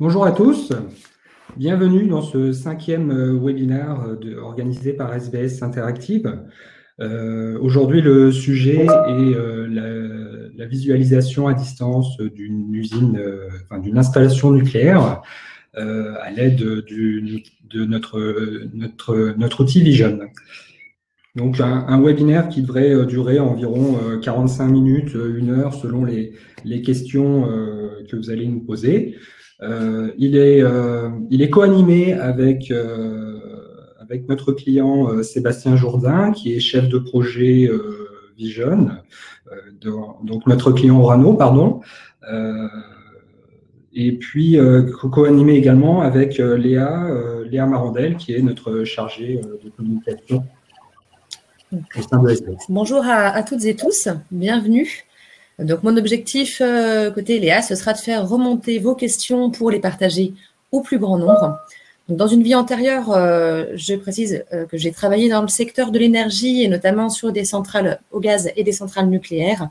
Bonjour à tous, bienvenue dans ce 5e webinaire organisé par SBS Interactive. Aujourd'hui, le sujet est la visualisation à distance d'une usine, d'une installation nucléaire à l'aide de notre outil Vision. Donc, un webinaire qui devrait durer environ 45 minutes, 1 heure, selon les questions que vous allez nous poser. Il est co-animé avec notre client Sébastien Jourdain, qui est chef de projet Vision, donc notre client Orano, pardon. Et puis co-animé également avec Léa Marandel, qui est notre chargée de communication au sein de SBS. Bonjour à toutes et tous, bienvenue. Donc, mon objectif côté Léa, ce sera de faire remonter vos questions pour les partager au plus grand nombre. Donc, dans une vie antérieure, je précise que j'ai travaillé dans le secteur de l'énergie et notamment sur des centrales au gaz et des centrales nucléaires.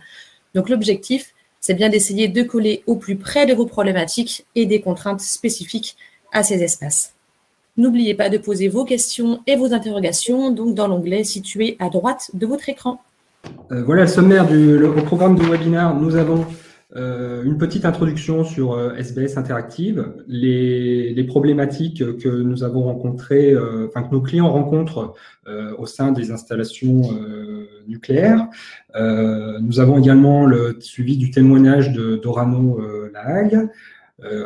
Donc, l'objectif, c'est bien d'essayer de coller au plus près de vos problématiques et des contraintes spécifiques à ces espaces. N'oubliez pas de poser vos questions et vos interrogations donc dans l'onglet situé à droite de votre écran. Voilà le sommaire au programme du webinaire. Nous avons une petite introduction sur SBS Interactive, les problématiques que nous avons rencontrées, que nos clients rencontrent au sein des installations nucléaires. Nous avons également le suivi du témoignage d'Orano La Hague.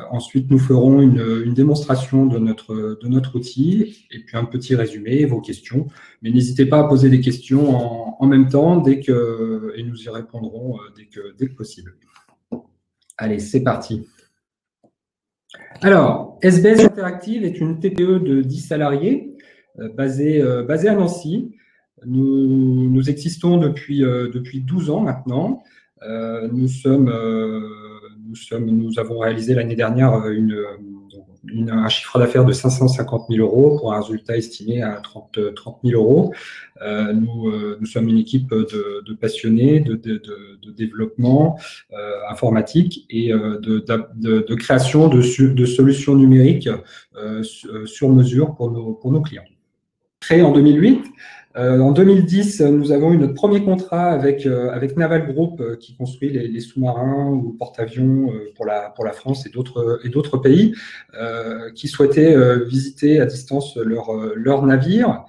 Ensuite, nous ferons une démonstration de notre outil et puis un petit résumé, vos questions. Mais n'hésitez pas à poser des questions en même temps et nous y répondrons dès que possible. Allez, c'est parti. Alors, SBS Interactive est une TPE de 10 salariés basée à Nancy. Nous existons depuis 12 ans maintenant. Nous avons réalisé l'année dernière un chiffre d'affaires de 550 000 € pour un résultat estimé à 30 000 €. Nous sommes une équipe de passionnés de développement informatique et de création de solutions numériques sur mesure pour nos clients. Créé en 2008, en 2010, nous avons eu notre premier contrat avec Naval Group qui construit les sous-marins ou porte-avions pour la France et d'autres pays qui souhaitaient visiter à distance leurs navires.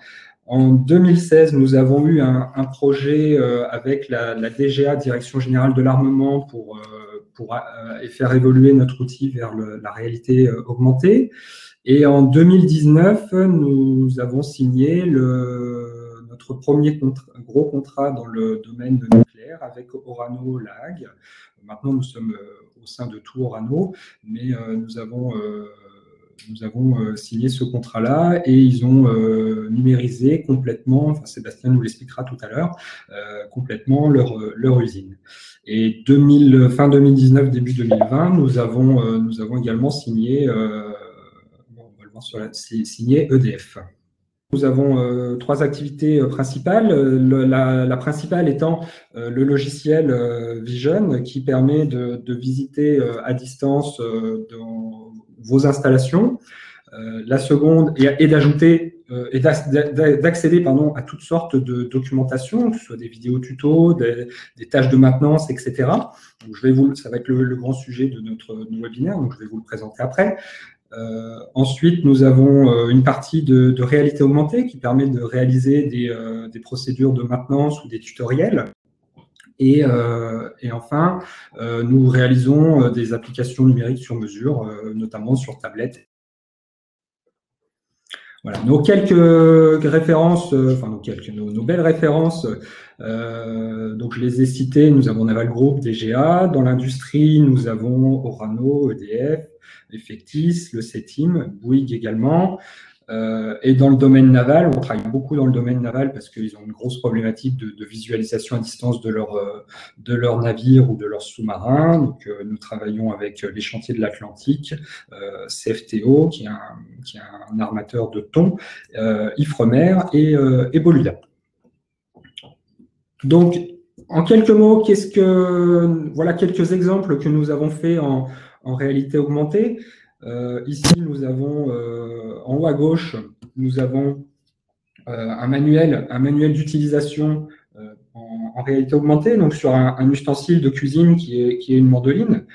En 2016, nous avons eu un projet avec la DGA, Direction Générale de l'Armement, pour faire évoluer notre outil vers la réalité augmentée. Et en 2019, nous avons signé notre premier gros contrat dans le domaine de nucléaire avec Orano La Hague. Maintenant, nous sommes au sein de tout Orano, mais nous avons signé ce contrat-là et ils ont numérisé complètement, Sébastien nous l'expliquera tout à l'heure, complètement leur usine. Et fin 2019, début 2020, nous avons également signé EDF. Nous avons 3 activités principales. La principale étant le logiciel Vision qui permet de visiter à distance vos installations. La seconde est d'accéder à toutes sortes de documentation, que ce soit des vidéos tutos, des tâches de maintenance, etc. Donc ça va être le grand sujet de notre webinaire, donc je vais vous le présenter après. Ensuite, nous avons une partie de réalité augmentée qui permet de réaliser des procédures de maintenance ou des tutoriels. Et enfin, nous réalisons des applications numériques sur mesure, notamment sur tablette. Voilà, nos quelques références, nos belles références, donc je les ai citées. Nous avons Naval Group, DGA. Dans l'industrie, nous avons Orano, EDF, Effectis, le CETIM, Bouygues également. Et dans le domaine naval, on travaille beaucoup dans le domaine naval parce qu'ils ont une grosse problématique de visualisation à distance de leurs navires ou de leurs sous-marins. Donc, nous travaillons avec les chantiers de l'Atlantique, CFTO, qui est un armateur de thon, Ifremer et Boluda. Donc, en quelques mots, voilà quelques exemples que nous avons faits en réalité augmentée. Ici, nous avons, en haut à gauche, nous avons un manuel d'utilisation en réalité augmentée, donc sur un ustensile de cuisine qui est une mandoline.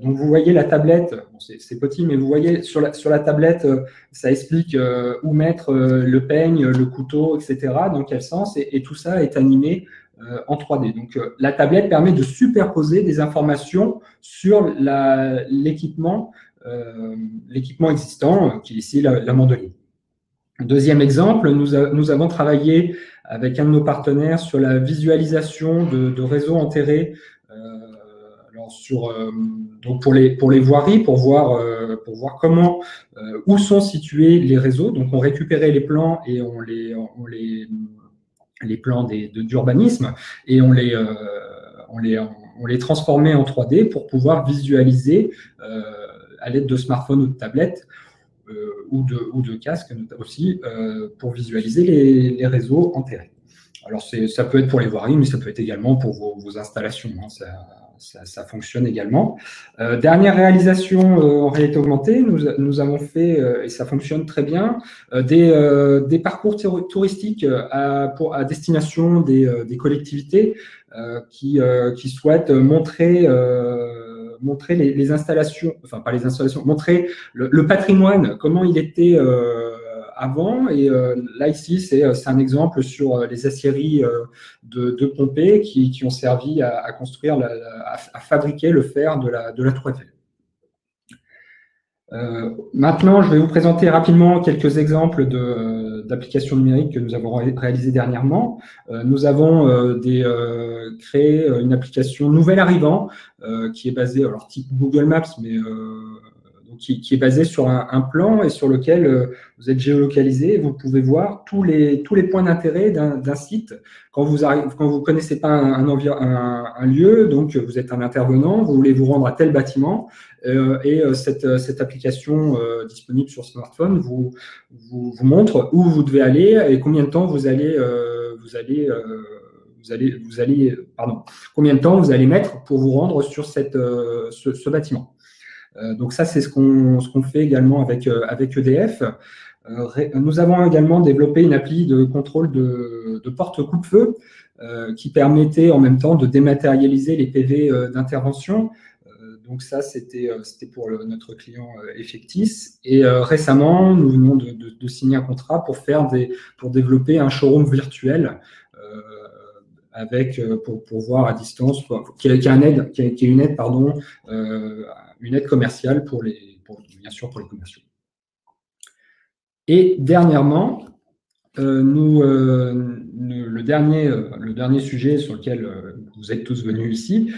Donc vous voyez la tablette, bon, c'est petit, mais vous voyez sur la tablette, ça explique où mettre le peigne, le couteau, etc., dans quel sens, et tout ça est animé en 3D. Donc la tablette permet de superposer des informations sur l'équipement existant, qui est ici la mandoline. Deuxième exemple, nous avons travaillé avec un de nos partenaires sur la visualisation de réseaux enterrés donc pour les voiries, pour voir comment, où sont situés les réseaux. Donc, on récupérait les plans et les plans d'urbanisme et on les transformait en 3D pour pouvoir visualiser à l'aide de smartphones ou de tablettes ou de casques aussi pour visualiser les réseaux enterrés. Alors, ça peut être pour les voiries, mais ça peut être également pour vos installations. Hein, ça fonctionne également. Dernière réalisation en réalité augmentée, nous avons fait, et ça fonctionne très bien, des parcours touristiques à destination des collectivités qui souhaitent montrer les installations, enfin pas les installations, montrer le patrimoine, comment il était avant. Et là, ici, c'est un exemple sur les aciéries de Pompée qui ont servi à construire, à fabriquer le fer de la Tour Eiffel. Maintenant, je vais vous présenter rapidement quelques exemples d'applications numériques que nous avons réalisées dernièrement. Nous avons créé une application Nouvel Arrivant qui est basée, alors type Google Maps, mais qui est basée sur un plan et sur lequel vous êtes géolocalisé. Vous pouvez voir tous les points d'intérêt d'un site. Quand vous connaissez pas un lieu, donc vous êtes un intervenant, vous voulez vous rendre à tel bâtiment, et cette application disponible sur smartphone vous montre où vous devez aller et combien de temps combien de temps vous allez mettre pour vous rendre sur ce bâtiment. Donc ça, c'est ce qu'on fait également avec EDF. Nous avons également développé une appli de contrôle de porte coupe-feu qui permettait en même temps de dématérialiser les PV d'intervention. Donc ça, c'était pour notre client Effectis. Et récemment, nous venons de signer un contrat pour développer un showroom virtuel pour voir à distance, qui est une aide, une aide commerciale bien sûr pour les commerciaux. Et dernièrement, le dernier sujet sur lequel vous êtes tous venus ici,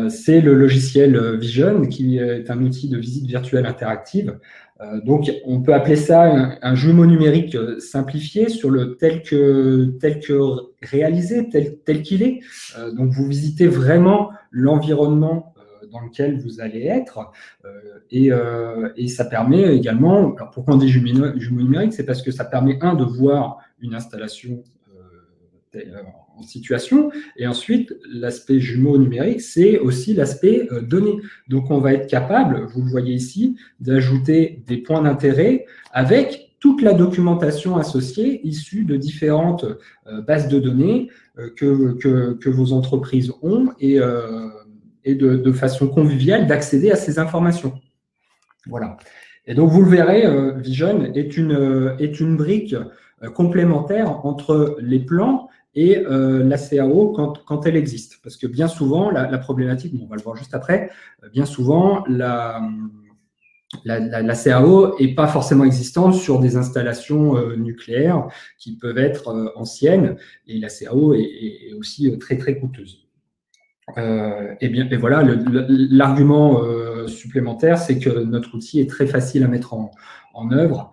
c'est le logiciel Vision, qui est un outil de visite virtuelle interactive. Donc, on peut appeler ça un jumeau numérique simplifié sur le tel que réalisé, tel qu'il est. Donc, vous visitez vraiment l'environnement dans lequel vous allez être, et ça permet également, alors pourquoi on dit jumeau numérique, c'est parce que ça permet de voir une installation en situation, et ensuite l'aspect jumeau numérique, c'est aussi l'aspect données. Donc on va être capable, vous le voyez ici, d'ajouter des points d'intérêt avec toute la documentation associée issue de différentes bases de données que vos entreprises ont, et de façon conviviale d'accéder à ces informations. Voilà. Et donc, vous le verrez, Vision est une brique complémentaire entre les plans et la CAO quand elle existe. Parce que bien souvent, la problématique, on va le voir juste après, bien souvent, la CAO n'est pas forcément existante sur des installations nucléaires qui peuvent être anciennes, et la CAO est aussi très, très coûteuse. Et voilà, l'argument supplémentaire, c'est que notre outil est très facile à mettre en œuvre.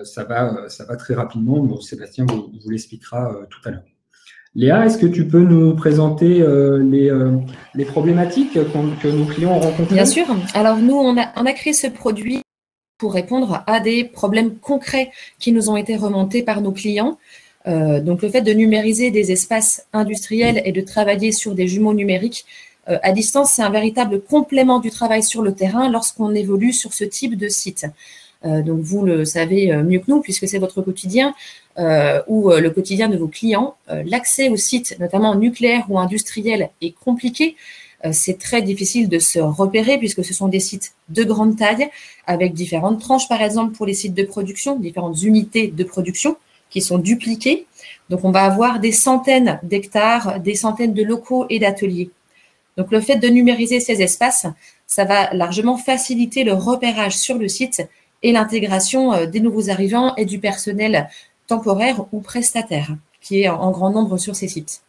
Ça va très rapidement. Bon, Sébastien vous l'expliquera tout à l'heure. Léa, est-ce que tu peux nous présenter les problématiques que nos clients ont rencontrées? Bien sûr. Alors, nous, on a créé ce produit pour répondre à des problèmes concrets qui nous ont été remontés par nos clients. Donc, le fait de numériser des espaces industriels et de travailler sur des jumeaux numériques à distance, c'est un véritable complément du travail sur le terrain lorsqu'on évolue sur ce type de site. Donc, vous le savez mieux que nous, puisque c'est votre quotidien ou le quotidien de vos clients. L'accès aux sites, notamment nucléaires ou industriels, est compliqué. C'est très difficile de se repérer puisque ce sont des sites de grande taille avec différentes tranches, par exemple, pour les sites de production, différentes unités de production qui sont dupliquées. Donc, on va avoir des centaines d'hectares, des centaines de locaux et d'ateliers. Donc, le fait de numériser ces espaces, ça va largement faciliter le repérage sur le site et l'intégration des nouveaux arrivants et du personnel temporaire ou prestataire qui est en grand nombre sur ces sites.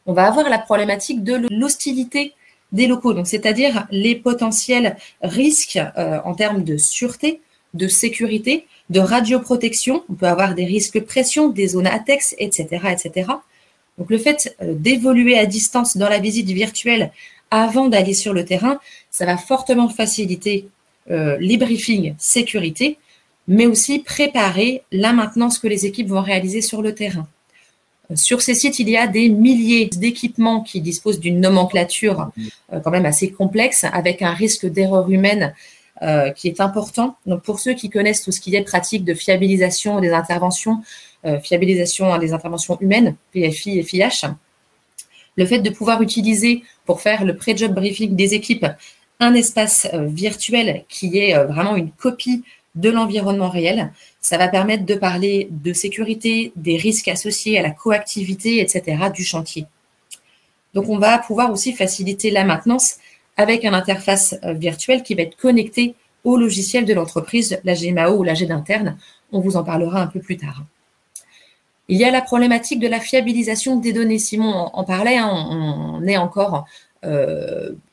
On va avoir la problématique de l'hostilité des locaux, donc c'est-à-dire les potentiels risques en termes de sûreté, de sécurité, de radioprotection. On peut avoir des risques pression, des zones ATEX, etc., etc. Donc, le fait d'évoluer à distance dans la visite virtuelle avant d'aller sur le terrain, ça va fortement faciliter les briefings sécurité, mais aussi préparer la maintenance que les équipes vont réaliser sur le terrain. Sur ces sites, il y a des milliers d'équipements qui disposent d'une nomenclature quand même assez complexe, avec un risque d'erreur humaine qui est important. Donc, pour ceux qui connaissent tout ce qui est pratique de fiabilisation des interventions, fiabilisation des interventions humaines, PFI et FIH, le fait de pouvoir utiliser pour faire le pré-job briefing des équipes un espace virtuel qui est vraiment une copie de l'environnement réel, ça va permettre de parler de sécurité, des risques associés à la coactivité, etc. du chantier. Donc, on va pouvoir aussi faciliter la maintenance avec une interface virtuelle qui va être connectée au logiciel de l'entreprise, la GMAO ou la GED interne. On vous en parlera un peu plus tard. Il y a la problématique de la fiabilisation des données. Simon en parlait, hein, on est encore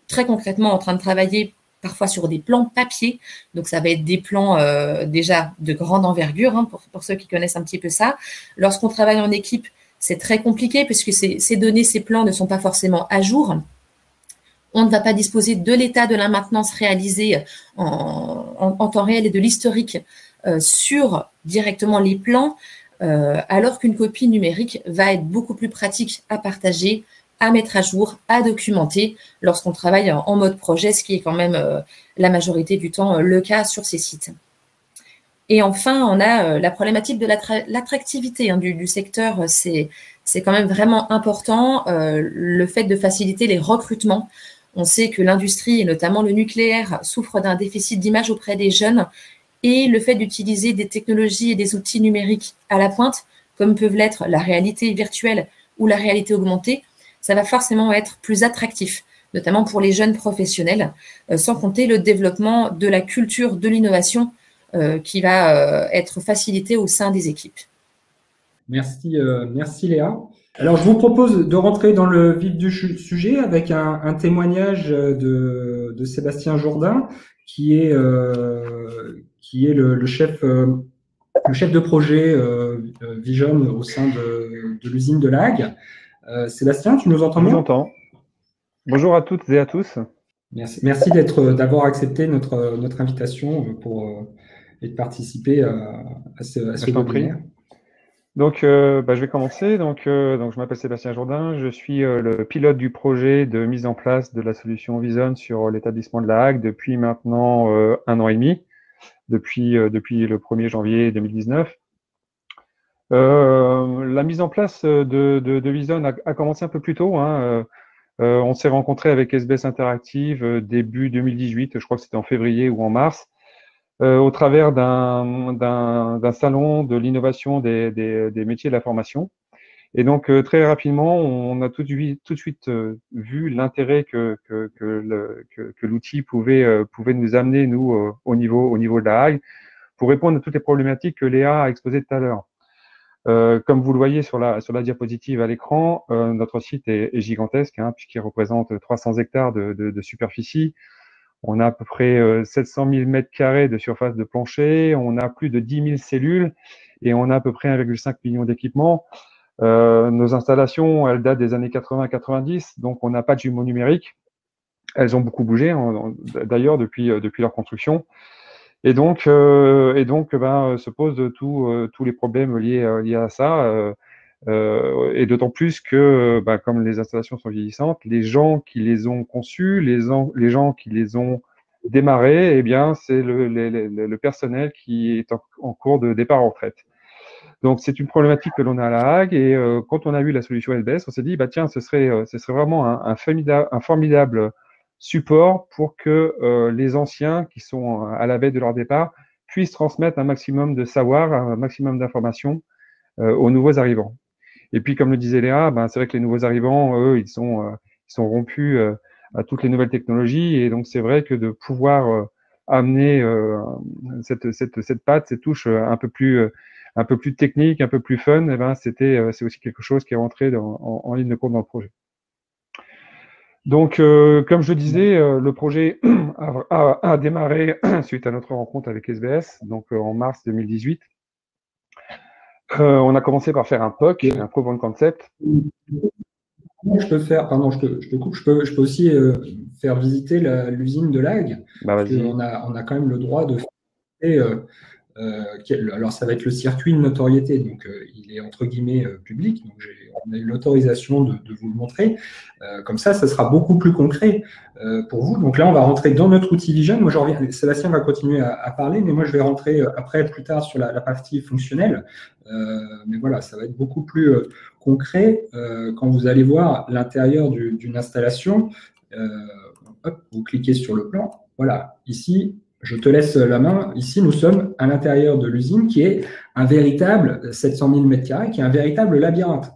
très concrètement en train de travailler parfois sur des plans papier. Donc, ça va être des plans déjà de grande envergure, hein, pour ceux qui connaissent un petit peu ça. Lorsqu'on travaille en équipe, c'est très compliqué puisque ces données, ces plans ne sont pas forcément à jour. On ne va pas disposer de l'état de la maintenance réalisée en temps réel et de l'historique sur directement les plans, alors qu'une copie numérique va être beaucoup plus pratique à partager, à mettre à jour, à documenter lorsqu'on travaille en mode projet, ce qui est quand même la majorité du temps le cas sur ces sites. Et enfin, on a la problématique de l'attractivité du secteur. C'est quand même vraiment important, le fait de faciliter les recrutements. On sait que l'industrie, et notamment le nucléaire, souffre d'un déficit d'image auprès des jeunes. Et le fait d'utiliser des technologies et des outils numériques à la pointe, comme peuvent l'être la réalité virtuelle ou la réalité augmentée, ça va forcément être plus attractif, notamment pour les jeunes professionnels, sans compter le développement de la culture de l'innovation qui va être facilité au sein des équipes. Merci, merci Léa. Alors, je vous propose de rentrer dans le vif du sujet avec un témoignage de Sébastien Jourdain, qui est le chef de projet Vision au sein de l'usine de La Hague. Sébastien, tu nous entends bien? Je vous entends. Bonjour à toutes et à tous. Merci d'avoir accepté notre invitation et de participer à ce webinaire. Donc, je vais commencer. Donc, je m'appelle Sébastien Jourdain. Je suis le pilote du projet de mise en place de la solution Vision sur l'établissement de La Hague depuis maintenant 1 an et demi, depuis le 1er janvier 2019. La mise en place de Vision a commencé un peu plus tôt, hein. On s'est rencontré avec SBS Interactive début 2018, je crois que c'était en février ou en mars, au travers d'un salon de l'innovation des métiers de la formation. Et donc, très rapidement, on a tout de suite vu l'intérêt que l'outil pouvait nous amener, nous, au niveau de La Hague, pour répondre à toutes les problématiques que Léa a exposées tout à l'heure. Comme vous le voyez sur la diapositive à l'écran, notre site est gigantesque, hein, puisqu'il représente 300 hectares de superficie. On a à peu près 700 000 mètres carrés de surface de plancher, on a plus de 10 000 cellules et on a à peu près 1,5 million d'équipements. Nos installations, elles datent des années 80-90, donc on n'a pas de jumeaux numériques. Elles ont beaucoup bougé, d'ailleurs, depuis leur construction. Et donc, se posent tous les problèmes liés à ça. Et d'autant plus que, comme les installations sont vieillissantes, les gens qui les ont conçues, les gens qui les ont démarrées, eh bien, c'est le personnel qui est en cours de départ en retraite. Donc, c'est une problématique que l'on a à La Hague. Et quand on a vu la solution SBS, on s'est dit, tiens, ce serait vraiment un formidable support pour que les anciens qui sont à la veille de leur départ puissent transmettre un maximum de savoir, un maximum d'informations aux nouveaux arrivants. Et puis, comme le disait Léa, c'est vrai que les nouveaux arrivants, eux, ils sont rompus à toutes les nouvelles technologies. Et donc, c'est vrai que de pouvoir amener cette patte, cette touche un peu plus technique, un peu plus fun, c'est aussi quelque chose qui est rentré en ligne de compte dans le projet. Donc, comme je disais, le projet a démarré suite à notre rencontre avec SBS, donc en mars 2018. On a commencé par faire un POC, un Proof of Concept. Je peux faire, pardon, je te coupe, je peux aussi faire visiter l'usine de l'AG. Parce qu'on a quand même le droit de faire. Alors, ça va être le circuit de notoriété, donc il est entre guillemets public, donc on a eu l'autorisation de vous le montrer. Comme ça sera beaucoup plus concret pour vous. Donc là, on va rentrer dans notre outil Vision. Moi, je reviens, Sébastien va continuer à parler, mais moi, je vais rentrer après, plus tard, sur la partie fonctionnelle. Mais voilà, ça va être beaucoup plus concret quand vous allez voir l'intérieur d'une installation. Hop, vous cliquez sur le plan. Voilà, ici, je te laisse la main. Ici, nous sommes à l'intérieur de l'usine qui est un véritable 700 000 m², qui est un véritable labyrinthe.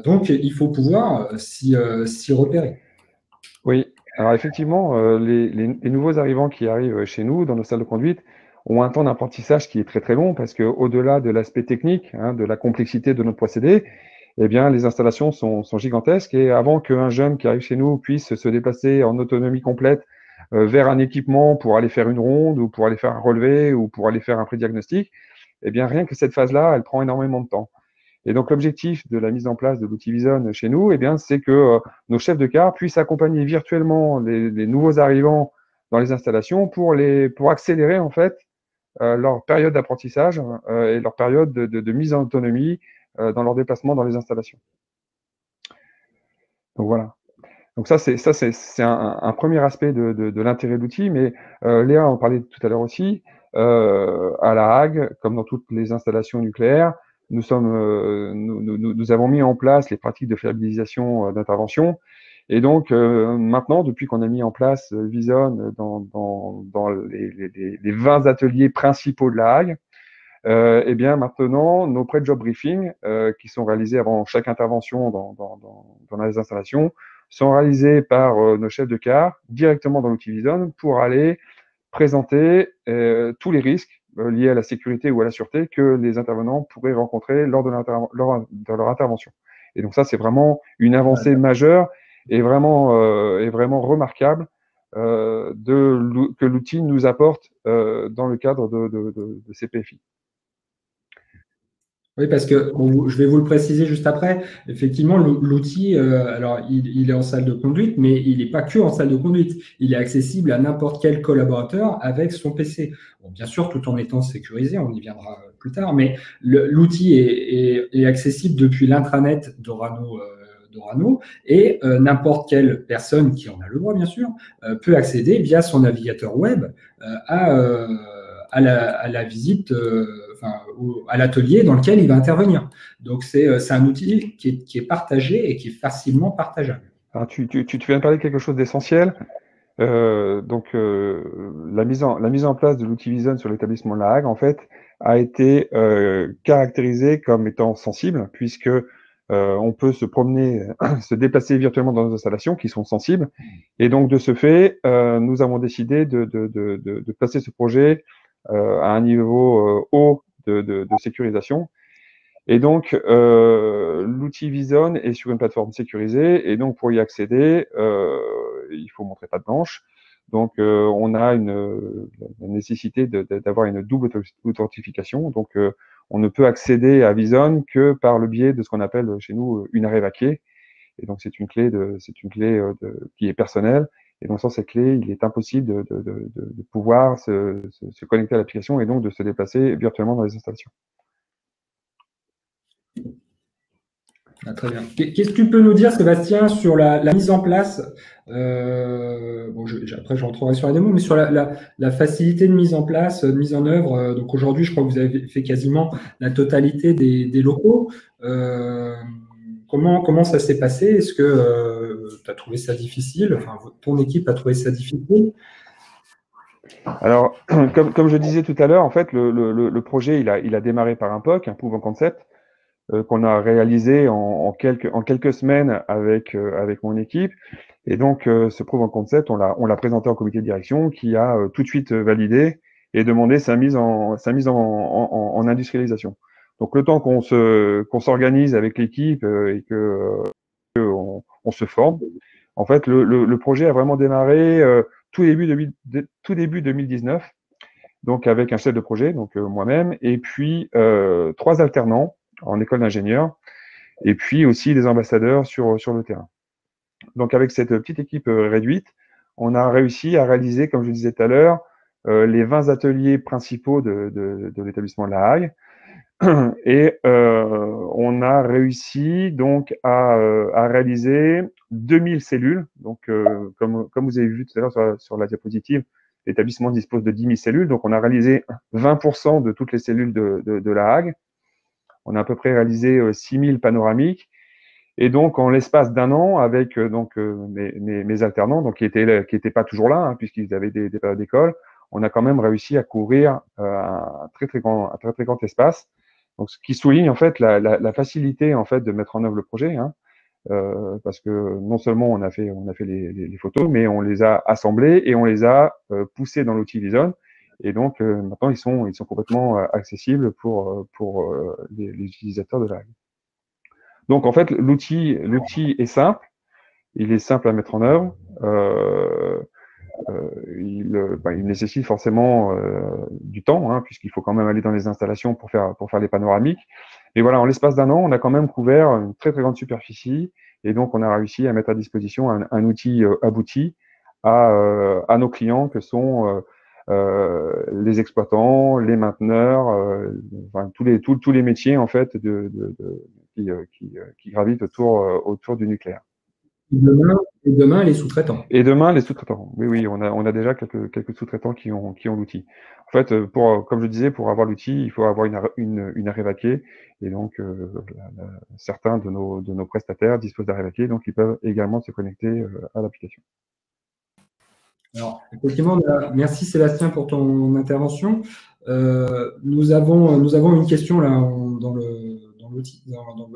Donc, il faut pouvoir s'y repérer. Oui, alors effectivement, les nouveaux arrivants qui arrivent chez nous, dans nos salles de conduite, ont un temps d'apprentissage qui est très très long parce qu'au-delà de l'aspect technique, de la complexité de notre procédé, eh bien, les installations sont gigantesques. Et avant qu'un jeune qui arrive chez nous puisse se déplacer en autonomie complète vers un équipement pour aller faire une ronde ou pour aller faire un relevé ou pour aller faire un prédiagnostic, eh bien, rien que cette phase-là, elle prend énormément de temps. Et donc, l'objectif de la mise en place de l'outil Vision chez nous, eh bien, c'est que nos chefs de car puissent accompagner virtuellement les nouveaux arrivants dans les installations pour accélérer, en fait, leur période d'apprentissage et leur période de mise en autonomie dans leur déplacement dans les installations. Donc, voilà. Donc ça, c'est un premier aspect de l'intérêt de l'outil, mais Léa en parlait tout à l'heure aussi. À La Hague, comme dans toutes les installations nucléaires, nous avons mis en place les pratiques de fiabilisation d'intervention. Et donc, maintenant, depuis qu'on a mis en place Vision dans les 20 ateliers principaux de La Hague, eh bien, maintenant, nos pré-job briefings, qui sont réalisés avant chaque intervention dans les installations, sont réalisés par nos chefs de car directement dans l'outil Vision pour aller présenter tous les risques liés à la sécurité ou à la sûreté que les intervenants pourraient rencontrer lors de leur intervention. Et donc ça, c'est vraiment une avancée majeure et vraiment remarquable que l'outil nous apporte dans le cadre de CPFI. Oui, parce que je vais vous le préciser juste après. Effectivement, l'outil, alors il est en salle de conduite, mais il n'est pas que en salle de conduite. Il est accessible à n'importe quel collaborateur avec son PC. Bon, bien sûr, tout en étant sécurisé, on y viendra plus tard, mais l'outil est accessible depuis l'intranet d'Orano et n'importe quelle personne qui en a le droit, bien sûr, peut accéder via son navigateur web à la visite, à l'atelier dans lequel il va intervenir. Donc, c'est un outil qui est partagé et qui est facilement partageable. Alors, tu viens de parler de quelque chose d'essentiel. La mise en place de l'outil Vision sur l'établissement de La Hague, en fait, a été caractérisée comme étant sensible, puisque on peut se promener, se déplacer virtuellement dans nos installations qui sont sensibles. Et donc, de ce fait, nous avons décidé de placer ce projet à un niveau haut de sécurisation. Et donc, l'outil Vision est sur une plateforme sécurisée. Et donc, pour y accéder, il faut montrer patte blanche. Donc, on a la nécessité d'avoir une double authentification. Donc, on ne peut accéder à Vision que par le biais de ce qu'on appelle chez nous une Areva Key. Et donc, c'est une clé qui est personnelle. Et donc, sans cette clé, il est impossible de pouvoir se connecter à l'application et donc de se déplacer virtuellement dans les installations. Ah, très bien. Qu'est-ce que tu peux nous dire, Sébastien, sur la mise en place bon, après, je rentrerai sur la démo, mais sur la facilité de mise en place, de mise en œuvre. Donc aujourd'hui, je crois que vous avez fait quasiment la totalité des locaux. Euh, comment ça s'est passé? Est-ce que tu as trouvé ça difficile? Enfin, ton équipe a trouvé ça difficile? Alors, comme je disais tout à l'heure, en fait, le projet, il a démarré par un POC, un Proof of Concept, qu'on a réalisé en quelques semaines avec mon équipe. Et donc, ce Proof of Concept, on l'a présenté en comité de direction qui a tout de suite validé et demandé sa mise en industrialisation. Donc, le temps qu'on s'organise avec l'équipe et on se forme, en fait, le projet a vraiment démarré tout début 2019, donc avec un chef de projet, donc moi-même, et puis 3 alternants en école d'ingénieur, et puis aussi des ambassadeurs sur le terrain. Donc avec cette petite équipe réduite, on a réussi à réaliser, comme je disais tout à l'heure, les 20 ateliers principaux de l'établissement de la Hague. Et on a réussi donc à réaliser 2000 cellules. Donc, comme vous avez vu tout à l'heure sur la diapositive, l'établissement dispose de 10 000 cellules. Donc, on a réalisé 20% de toutes les cellules de la Hague. On a à peu près réalisé 6 000 panoramiques. Et donc, en l'espace d'un an, avec mes alternants, donc qui étaient pas toujours là, hein, puisqu'ils avaient des périodes d'école, on a quand même réussi à couvrir un très très grand espace. Donc, ce qui souligne en fait la facilité en fait de mettre en œuvre le projet, hein, parce que non seulement on a fait les photos, mais on les a assemblées et on les a poussées dans l'outil Vison. Et donc maintenant ils sont complètement accessibles pour les utilisateurs de la Hague. Donc en fait l'outil est simple, il est simple à mettre en œuvre. Il nécessite forcément du temps, hein, puisqu'il faut quand même aller dans les installations pour faire les panoramiques. Et voilà, en l'espace d'un an, on a quand même couvert une très très grande superficie, et donc on a réussi à mettre à disposition un outil abouti à nos clients que sont les exploitants, les mainteneurs, enfin, tous les métiers en fait qui gravitent autour du nucléaire. Et demain, les sous-traitants. Et demain, les sous-traitants. Oui, on a déjà quelques sous-traitants qui ont l'outil. En fait, comme je disais, pour avoir l'outil, il faut avoir une Arevaquet. Et donc, certains de nos prestataires disposent d'Arevaquet, donc ils peuvent également se connecter à l'application. Alors, effectivement, merci Sébastien pour ton intervention. Nous avons une question là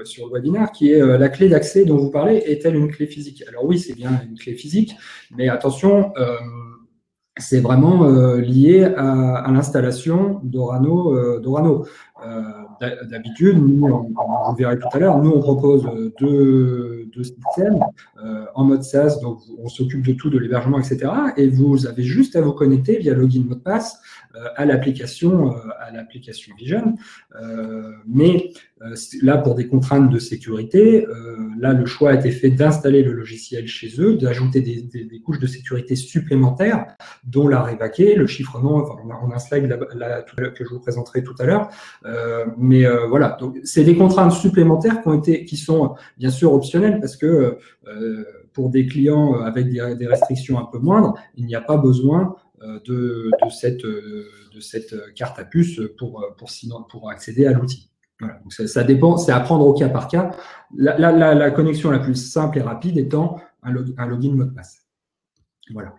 sur le webinaire qui est la clé d'accès dont vous parlez est-elle une clé physique? Alors oui, c'est bien une clé physique, mais attention, c'est vraiment lié à l'installation d'Orano. D'habitude, nous, vous verrez tout à l'heure, nous on propose deux systèmes en mode SaaS, donc on s'occupe de tout, de l'hébergement, etc. Et vous avez juste à vous connecter via login mot de passe à l'application Vision. Mais là, pour des contraintes de sécurité, là le choix a été fait d'installer le logiciel chez eux, d'ajouter des couches de sécurité supplémentaires, dont la Arevaquet, le chiffrement. Enfin, on a un slide que je vous présenterai tout à l'heure. Mais voilà, donc c'est des contraintes supplémentaires qui sont bien sûr optionnelles parce que pour des clients avec des restrictions un peu moindres, il n'y a pas besoin de cette carte à puce pour accéder à l'outil. Voilà, donc ça dépend, c'est à prendre au cas par cas. La connexion la plus simple et rapide étant un login mot de passe. Voilà.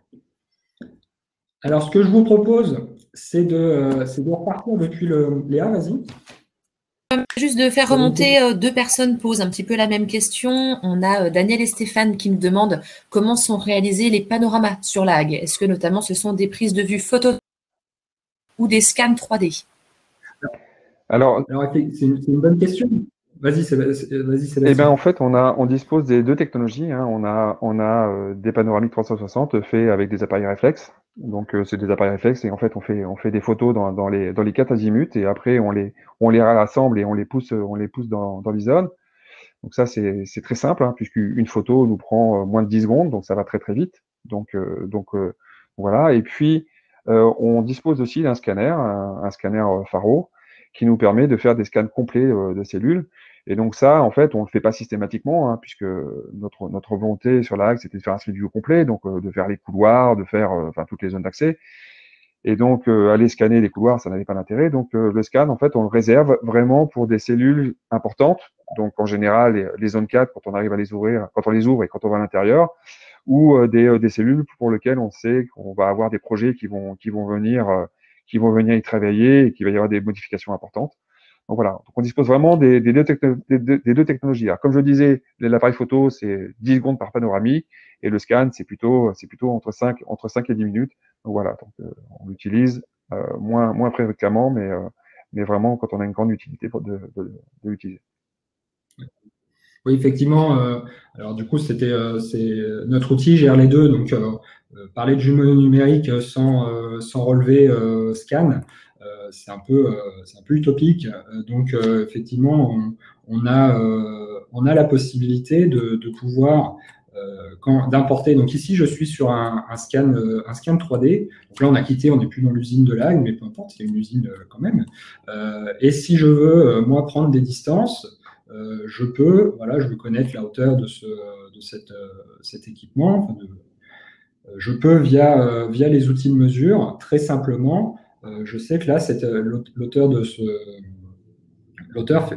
Alors, ce que je vous propose, c'est de repartir depuis Léa, vas-y. Juste de faire remonter, deux personnes posent un petit peu la même question. On a Daniel et Stéphane qui nous demandent comment sont réalisés les panoramas sur la Hague. Est-ce que notamment ce sont des prises de vue photo ou des scans 3D? Alors c'est une bonne question. Vas-y, Sébastien. Eh bien, en fait, on dispose des deux technologies, hein. On a des panoramiques 360 faits avec des appareils réflexes. Donc, c'est des appareils réflexes et en fait, on fait des photos dans les quatre azimuts et après, on les rassemble et on les pousse dans Vison. Donc ça, c'est très simple, hein, puisqu'une photo nous prend moins de 10 secondes, donc ça va très très vite. Donc voilà. Et puis, on dispose aussi d'un scanner, un scanner Faro, qui nous permet de faire des scans complets de cellules. Et donc ça, en fait, on le fait pas systématiquement, hein, puisque notre volonté sur la hague, c'était de faire un street view complet, donc de faire les couloirs, de faire enfin toutes les zones d'accès. Et donc, aller scanner les couloirs, ça n'avait pas d'intérêt. Donc, le scan, en fait, on le réserve vraiment pour des cellules importantes. Donc, en général, les zones 4, quand on arrive à les ouvrir, quand on les ouvre et quand on va à l'intérieur, ou des cellules pour lesquelles on sait qu'on va avoir des projets qui vont venir y travailler et qu'il va y avoir des modifications importantes. Donc voilà, donc on dispose vraiment des deux technologies. Alors, comme je le disais, l'appareil photo, c'est 10 secondes par panoramique, et le scan, c'est plutôt entre 5 et 10 minutes. Donc voilà, donc, on l'utilise moins fréquemment, mais vraiment quand on a une grande utilité de l'utiliser. Oui, effectivement. Alors du coup, c'est notre outil gère les deux. Donc parler de jumeaux numériques sans relevé scan, c'est un peu utopique. Donc effectivement, on a la possibilité de pouvoir d'importer. Donc ici, je suis sur un scan 3D. Donc là, on a quitté, on n'est plus dans l'usine de l'AG, mais peu importe, c'est une usine quand même. Et si je veux, moi, prendre des distances, je peux connaître la hauteur de cet équipement. Enfin je peux, via les outils de mesure, très simplement, je sais que là,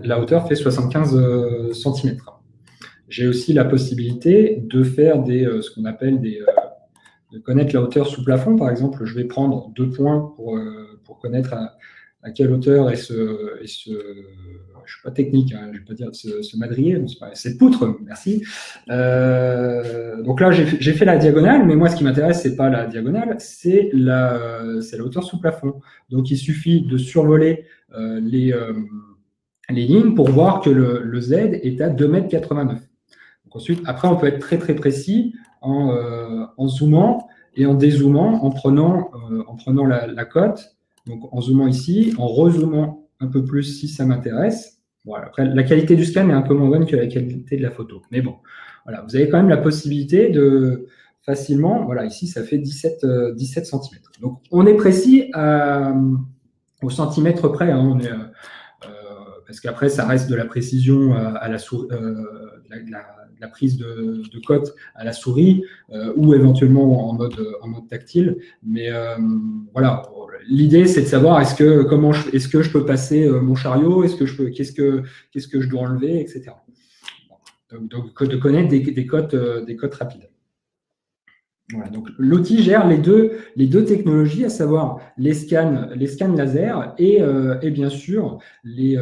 la hauteur fait 75 cm. J'ai aussi la possibilité de faire ce qu'on appelle de connaître la hauteur sous plafond. Par exemple, je vais prendre 2 points pour connaître à quelle hauteur est je suis pas technique, hein, je vais pas dire ce madrier, cette poutre, merci. Donc là, j'ai fait la diagonale, mais moi, ce qui m'intéresse, c'est pas la diagonale, c'est la hauteur sous plafond. Donc, il suffit de survoler les lignes pour voir que le Z est à 2,89 m. Donc ensuite, après, on peut être très très précis en zoomant et en dézoomant, en prenant la cote. Donc en zoomant ici, en rezoomant un peu plus si ça m'intéresse. Voilà. Après, la qualité du scan est un peu moins bonne que la qualité de la photo. Mais bon, voilà, vous avez quand même la possibilité de facilement, voilà, ici ça fait 17 cm. Donc on est précis au centimètre près, hein, parce qu'après ça reste de la précision à la souris, la prise de cote à la souris ou éventuellement en mode tactile. Mais voilà, l'idée c'est de savoir est-ce que je peux passer mon chariot, qu'est-ce que je dois enlever, etc. Donc de connaître des cotes rapides. Voilà, donc l'outil gère les deux technologies, à savoir les scans laser et bien sûr les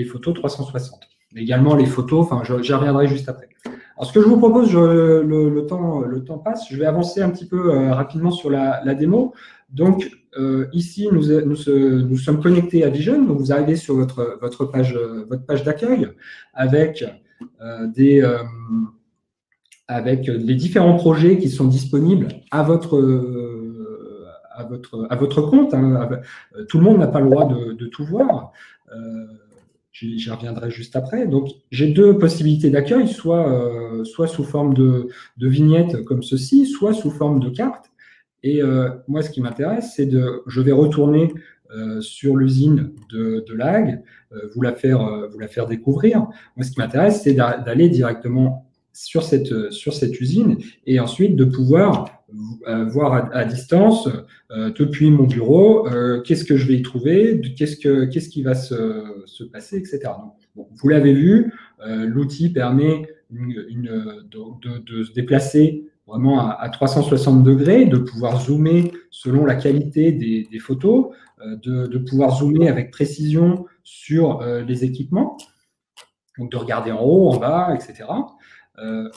photos 360. Également les photos, enfin j'y reviendrai juste après. Alors ce que je vous propose, le temps passe, je vais avancer un petit peu rapidement sur la démo. Donc ici nous sommes connectés à Vision, donc vous arrivez sur votre page d'accueil avec les différents projets qui sont disponibles à votre compte. Hein. Tout le monde n'a pas le droit de tout voir. J'y reviendrai juste après. Donc, j'ai 2 possibilités d'accueil, soit sous forme de vignette comme ceci, soit sous forme de carte. Et moi, ce qui m'intéresse, c'est je vais retourner sur l'usine de l'AG, vous la faire découvrir. Moi, ce qui m'intéresse, c'est d'aller directement sur cette usine et ensuite de pouvoir voir à distance depuis mon bureau qu'est-ce que je vais y trouver, qu'est-ce qui va se passer, etc. Donc, bon, vous l'avez vu, l'outil permet de se déplacer vraiment à 360 degrés, de pouvoir zoomer selon la qualité des photos, de pouvoir zoomer avec précision sur les équipements, donc de regarder en haut, en bas, etc.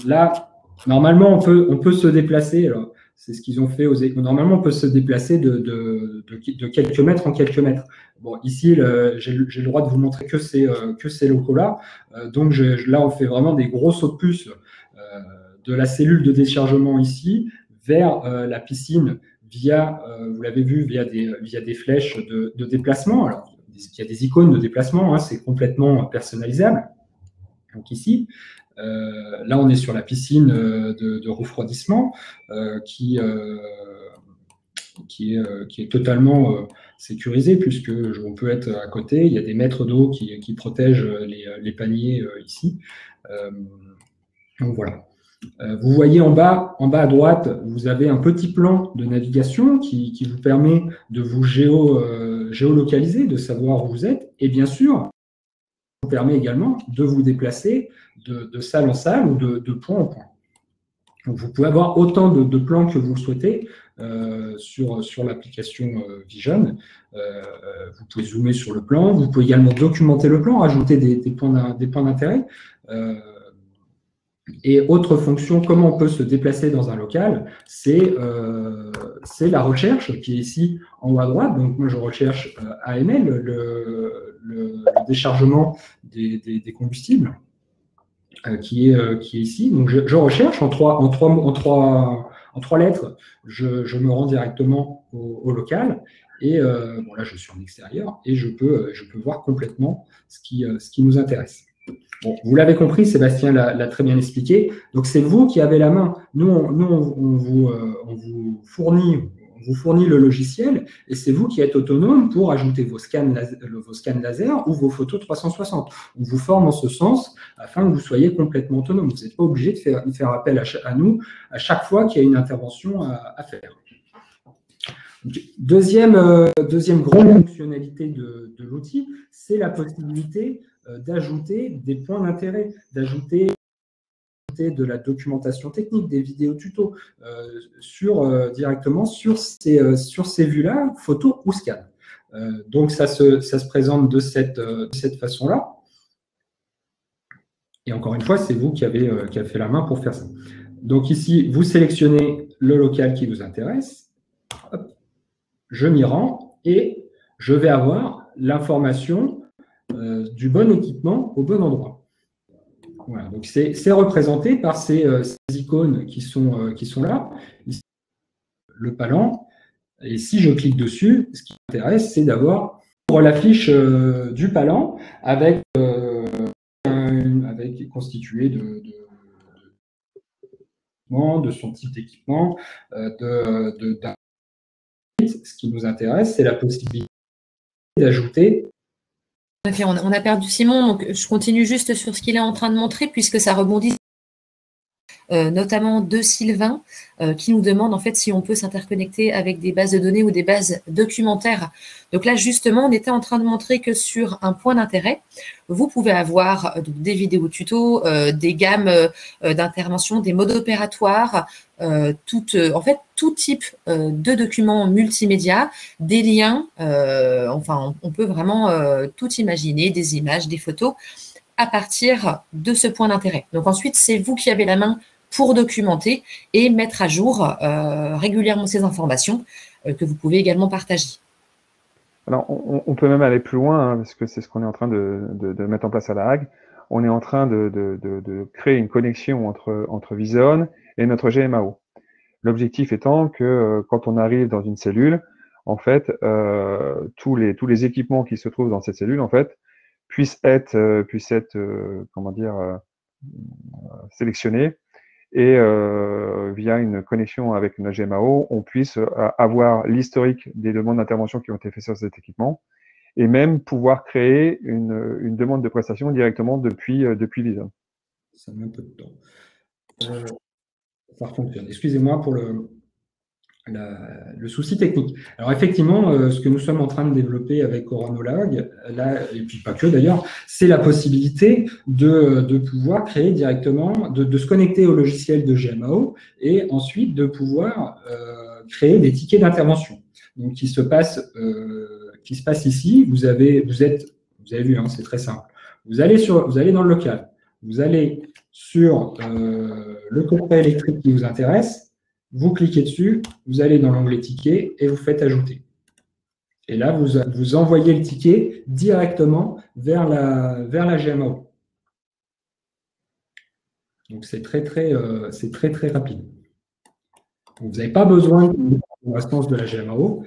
Là, normalement, on peut se déplacer. Alors, c'est ce qu'ils ont fait normalement, on peut se déplacer de quelques mètres en quelques mètres. Bon, ici, j'ai le droit de vous montrer que ces locaux-là. Donc, là, on fait vraiment des gros sauts de puce de la cellule de déchargement ici vers la piscine via, vous l'avez vu, via des flèches de déplacement. Alors, il y a des icônes de déplacement, hein, c'est complètement personnalisable. Donc ici, là, on est sur la piscine de refroidissement qui qui est totalement sécurisé, puisque on peut être à côté. Il y a des mètres d'eau qui protègent les paniers ici. Donc voilà. Vous voyez en bas à droite, vous avez un petit plan de navigation qui vous permet de vous géolocaliser, de savoir où vous êtes. Et bien sûr, vous permet également de vous déplacer de salle en salle ou de point en point. Donc, vous pouvez avoir autant de plans que vous le souhaitez sur l'application Vision. Vous pouvez zoomer sur le plan. Vous pouvez également documenter le plan, rajouter des points d'intérêt. Et autre fonction, comment on peut se déplacer dans un local, c'est la recherche qui est ici en haut à droite. Donc, moi, je recherche AML, le déchargement des combustibles, qui est ici. Donc, je recherche en trois lettres, je me rends directement au local. Et bon, là, je suis en extérieur et je peux voir complètement ce qui nous intéresse. Bon, vous l'avez compris, Sébastien l'a très bien expliqué. Donc, c'est vous qui avez la main. Nous, on vous fournit le logiciel et c'est vous qui êtes autonome pour ajouter vos scans laser ou vos photos 360. On vous forme en ce sens afin que vous soyez complètement autonome. Vous n'êtes pas obligé de faire appel à nous à chaque fois qu'il y a une intervention à faire. Deuxième grande fonctionnalité de l'outil, c'est la possibilité d'ajouter des points d'intérêt, d'ajouter de la documentation technique, des vidéos tutos directement sur ces vues-là, photos ou scans. Donc, ça se présente de cette façon-là. Et encore une fois, c'est vous qui avez fait la main pour faire ça. Donc ici, vous sélectionnez le local qui vous intéresse. Hop, je m'y rends et je vais avoir l'information du bon équipement au bon endroit. Voilà, donc c'est représenté par ces icônes qui sont là. Ici, le palan. Et si je clique dessus, ce qui m'intéresse, c'est d'avoir la fiche du palan avec constitué de son type d'équipement, ce qui nous intéresse, c'est la possibilité d'ajouter. On a perdu Simon, donc je continue juste sur ce qu'il est en train de montrer, puisque ça rebondit notamment de Sylvain, qui nous demande en fait si on peut s'interconnecter avec des bases de données ou des bases documentaires. Donc là, justement, on était en train de montrer que sur un point d'intérêt, vous pouvez avoir des vidéos tutos, des gammes d'intervention, des modes opératoires, en fait, tout type de documents multimédia, des liens, enfin, on peut vraiment tout imaginer, des images, des photos, à partir de ce point d'intérêt. Donc ensuite, c'est vous qui avez la main pour documenter et mettre à jour régulièrement ces informations que vous pouvez également partager. Alors, on peut même aller plus loin, hein, parce que c'est ce qu'on est en train de mettre en place à La Hague. On est en train de créer une connexion entre Vision et notre GMAO. L'objectif étant que quand on arrive dans une cellule, en fait, tous les équipements qui se trouvent dans cette cellule, en fait, puissent être comment dire, sélectionnés et via une connexion avec notre GMAO, on puisse avoir l'historique des demandes d'intervention qui ont été faites sur cet équipement et même pouvoir créer une demande de prestation directement depuis Vision. Ça met un peu de temps. Ça fonctionne. Excusez-moi pour le souci technique. Alors effectivement, ce que nous sommes en train de développer avec Oranolag, là, et puis pas que d'ailleurs, c'est la possibilité de pouvoir créer directement, de se connecter au logiciel de GMAO et ensuite de pouvoir créer des tickets d'intervention. Donc qui se passe ici. Vous avez vu, hein, c'est très simple. Vous allez dans le local, vous allez sur le coffret électrique qui vous intéresse. Vous cliquez dessus, vous allez dans l'onglet ticket et vous faites ajouter. Et là, vous envoyez le ticket directement vers la GMAO. Donc, c'est très rapide. Donc, vous n'avez pas besoin de l'instance de la GMAO.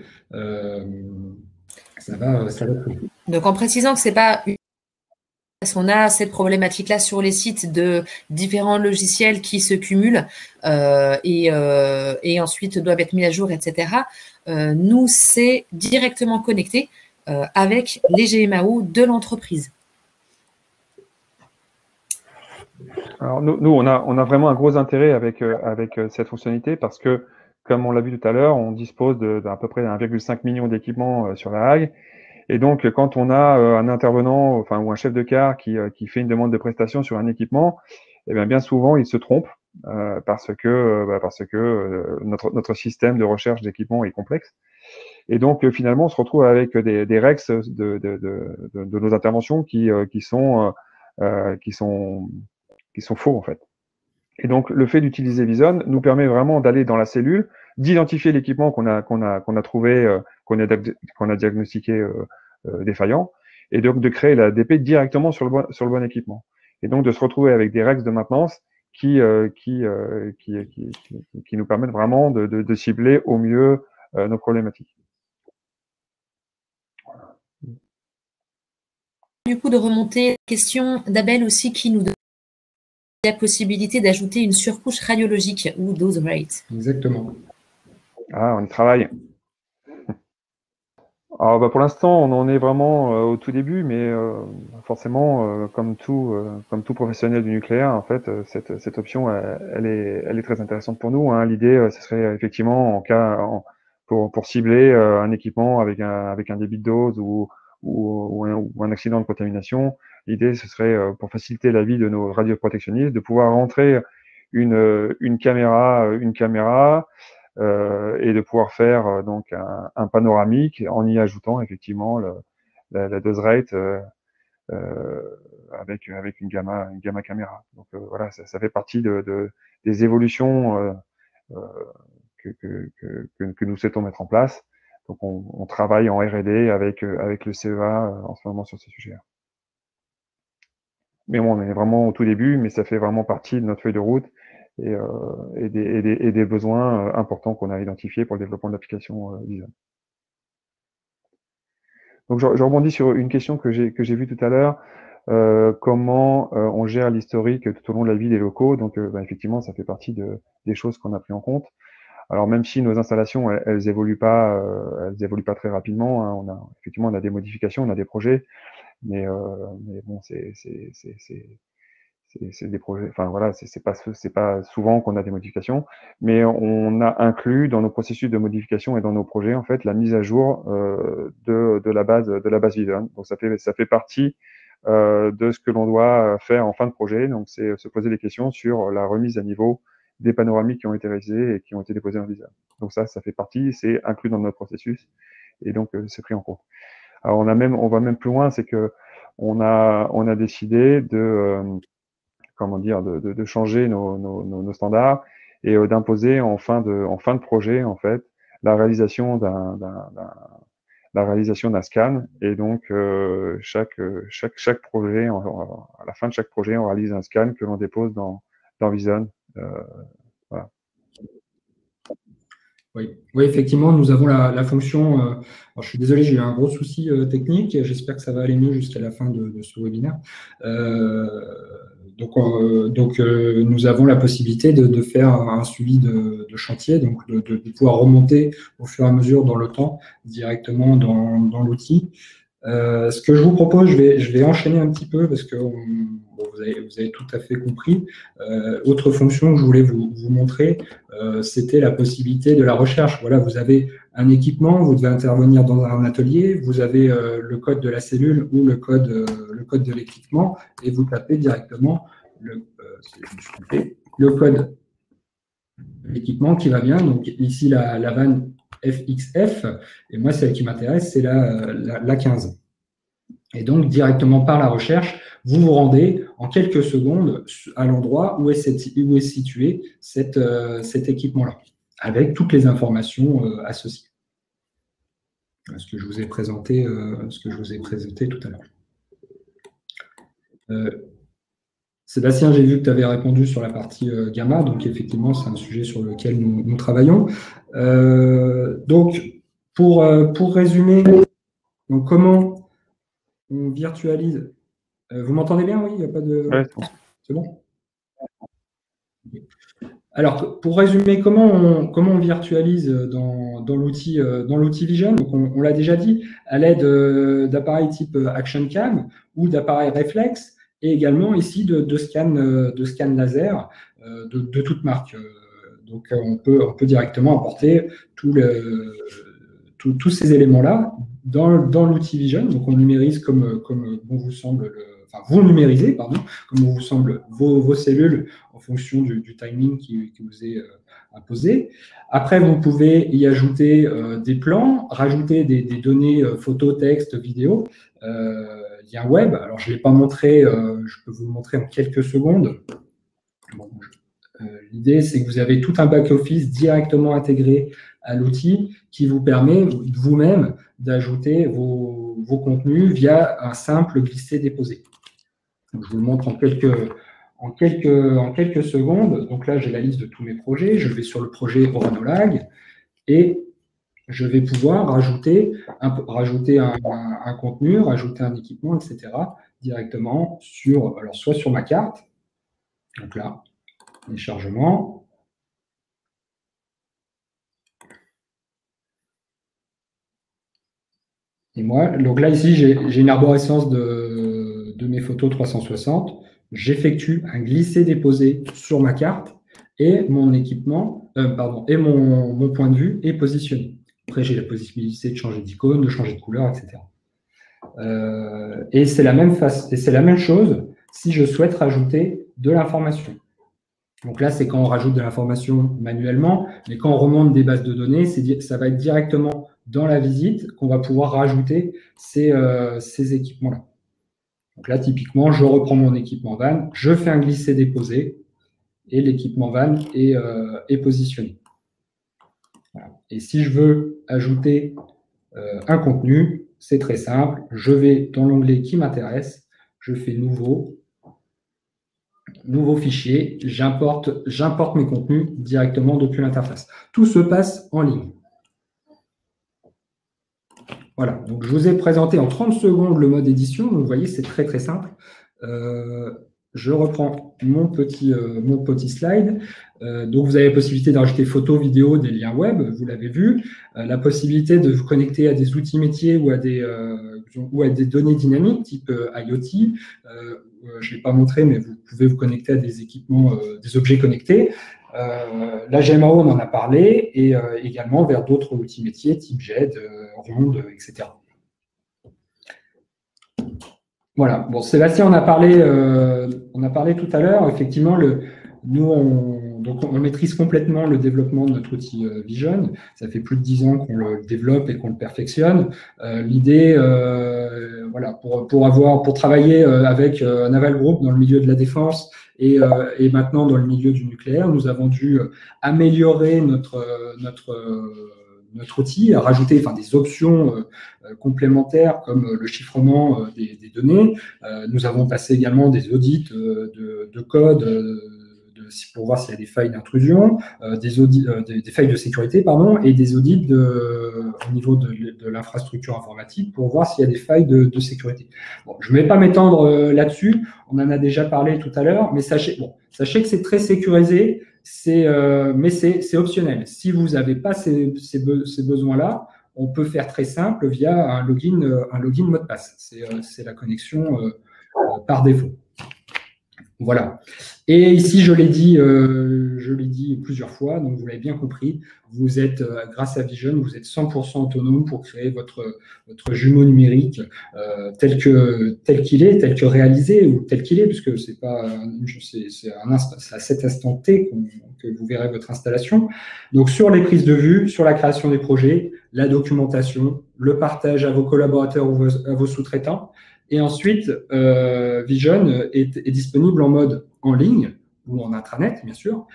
Ça va très vite. Donc, en précisant que ce n'est pas on a cette problématique-là sur les sites de différents logiciels qui se cumulent et ensuite doivent être mis à jour, etc. Nous, c'est directement connecté avec les GMAO de l'entreprise. Alors nous on a vraiment un gros intérêt avec cette fonctionnalité parce que, comme on l'a vu tout à l'heure, on dispose d'à peu près 1,5 million d'équipements sur la Hague. Et donc, quand on a un intervenant, enfin, ou un chef de car qui fait une demande de prestation sur un équipement, eh bien souvent, il se trompe parce que notre système de recherche d'équipement est complexe. Et donc, finalement, on se retrouve avec des rex de nos interventions qui sont faux, en fait. Et donc, le fait d'utiliser Vison nous permet vraiment d'aller dans la cellule, d'identifier l'équipement qu'on a trouvé, qu'on a diagnostiqué défaillant, et donc de créer la DP directement sur le bon équipement. Et donc de se retrouver avec des règles de maintenance qui nous permettent vraiment de cibler au mieux nos problématiques. Du coup, de remonter, question d'Abel aussi qui nous donne la possibilité d'ajouter une surcouche radiologique ou dose rate. Exactement. Ah, on y travaille. Alors, pour l'instant, on en est vraiment au tout début, mais forcément, comme tout professionnel du nucléaire, en fait, cette option, elle est très intéressante pour nous, hein. L'idée, ce serait effectivement pour cibler un équipement avec un débit de dose ou un accident de contamination. L'idée, ce serait pour faciliter la vie de nos radioprotectionnistes, de pouvoir rentrer une caméra et de pouvoir faire donc un panoramique en y ajoutant effectivement la dose rate avec une gamma caméra. Donc voilà, ça fait partie des évolutions que nous souhaitons mettre en place. Donc on travaille en R&D avec le CEA en ce moment sur ces sujets-là. Mais bon, on est vraiment au tout début, mais ça fait vraiment partie de notre feuille de route et des besoins importants qu'on a identifiés pour le développement de l'application Vison. Donc je rebondis sur une question que j'ai vue tout à l'heure. Comment on gère l'historique tout au long de la vie des locaux. Donc effectivement, ça fait partie des choses qu'on a pris en compte. Alors même si nos installations elles évoluent pas très rapidement, hein, effectivement on a des modifications, on a des projets, mais bon c'est des projets, enfin voilà, c'est pas souvent qu'on a des modifications, mais on a inclus dans nos processus de modification et dans nos projets en fait la mise à jour de la base Vison. Donc ça fait partie de ce que l'on doit faire en fin de projet. Donc c'est se poser des questions sur la remise à niveau des panoramiques qui ont été réalisés et qui ont été déposés en Vison. Donc ça fait partie, c'est inclus dans notre processus et donc c'est pris en compte. Alors on va même plus loin, c'est que on a décidé de changer nos standards et d'imposer en fin de projet en fait la réalisation d'un scan. Et donc chaque projet, à la fin de chaque projet, on réalise un scan que l'on dépose dans Vison. Voilà. Oui, effectivement, nous avons la fonction. Alors je suis désolé, j'ai eu un gros souci technique. J'espère que ça va aller mieux jusqu'à la fin de ce webinaire. Donc, nous avons la possibilité de faire un suivi de chantier, donc de pouvoir remonter au fur et à mesure dans le temps directement dans l'outil. Ce que je vous propose, je vais enchaîner un petit peu parce que vous avez tout à fait compris. Autre fonction que je voulais vous montrer, c'était la possibilité de la recherche. Voilà, vous avez un équipement, vous devez intervenir dans un atelier, vous avez le code de la cellule ou le code de l'équipement et vous tapez directement le code de l'équipement qui va bien. Donc ici, la vanne FXF, et moi, celle qui m'intéresse, c'est la 15. Et donc, directement par la recherche, vous vous rendez en quelques secondes à l'endroit où est situé cet équipement-là, avec toutes les informations associées. Ce que je vous ai présenté tout à l'heure. Sébastien, j'ai vu que tu avais répondu sur la partie gamma, donc effectivement, c'est un sujet sur lequel nous travaillons. Donc, pour résumer, donc comment on virtualise Vous m'entendez bien? Oui, il n'y a pas de… Ouais. C'est bon? Alors, pour résumer, comment on virtualise dans l'outil Vision? Donc, on l'a déjà dit, à l'aide d'appareils type ActionCam ou d'appareils réflexes, et également ici de scan laser de toute marque. Donc, on peut directement apporter tous ces éléments-là dans l'outil Vision. Donc, on numérise comme bon vous semble, enfin, vous numérisez, pardon, comme vous semble vos cellules en fonction du timing qui vous est imposé. Après, vous pouvez y ajouter des plans, rajouter des données photos, textes, vidéos, lien web. Alors, je ne l'ai pas montré, je peux vous le montrer en quelques secondes. Bon, l'idée, c'est que vous avez tout un back-office directement intégré à l'outil qui vous permet vous-même d'ajouter vos contenus via un simple glisser-déposer. Je vous le montre en quelques secondes. Donc là, j'ai la liste de tous mes projets. Je vais sur le projet Oranolag et je vais pouvoir rajouter un contenu, rajouter un équipement, etc. directement soit sur ma carte. Donc là, téléchargement. Et moi, donc là, ici, j'ai une arborescence de mes photos 360. J'effectue un glisser-déposer sur ma carte et mon équipement, et mon point de vue est positionné. Après, j'ai la possibilité de changer d'icône, de changer de couleur, etc. Et c'est la même chose si je souhaite rajouter de l'information. Donc là, c'est quand on rajoute de l'information manuellement, mais quand on remonte des bases de données, ça va être directement dans la visite qu'on va pouvoir rajouter ces équipements-là. Donc là, typiquement, je reprends mon équipement van, je fais un glisser-déposer et l'équipement van est positionné. Voilà. Et si je veux ajouter un contenu, c'est très simple. Je vais dans l'onglet qui m'intéresse, je fais nouveau fichier, j'importe mes contenus directement depuis l'interface. Tout se passe en ligne. Voilà, donc je vous ai présenté en 30 secondes le mode édition. Donc, vous voyez, c'est très, très simple. Je reprends mon petit slide. Donc, vous avez la possibilité d'ajouter photos, vidéos, des liens web, vous l'avez vu. La possibilité de vous connecter à des outils métiers ou à des données dynamiques type IoT. Je ne l'ai pas montré, mais vous pouvez vous connecter à des équipements, des objets connectés. La GMAO, on en a parlé, et également vers d'autres outils métiers type GED, Ronde, etc. Voilà. Bon, Sébastien, on a parlé tout à l'heure. Effectivement, nous, on maîtrise complètement le développement de notre outil Vision. Ça fait plus de 10 ans qu'on le développe et qu'on le perfectionne. L'idée, voilà, pour travailler avec Naval Group dans le milieu de la défense et maintenant dans le milieu du nucléaire, nous avons dû améliorer notre outil, rajouter des options complémentaires comme le chiffrement des données. Nous avons passé également des audits de code pour voir s'il y a des failles d'intrusion, des failles de sécurité, pardon, et des audits au niveau de l'infrastructure informatique pour voir s'il y a des failles de sécurité. Bon, je ne vais pas m'étendre là-dessus, on en a déjà parlé tout à l'heure, mais sachez que c'est très sécurisé, mais c'est optionnel. Si vous n'avez pas ces besoins-là, on peut faire très simple via un login mot de passe. C'est la connexion par défaut. Voilà. Et ici, je l'ai dit plusieurs fois, donc vous l'avez bien compris, vous êtes, grâce à Vision, vous êtes 100% autonome pour créer votre jumeau numérique tel qu'il est, tel que réalisé, ou tel qu'il est, puisque c'est à cet instant T que vous verrez votre installation. Donc, sur les prises de vue, sur la création des projets, la documentation, le partage à vos collaborateurs ou à vos sous-traitants. Et ensuite, Vision est disponible en mode en ligne ou en intranet, bien sûr,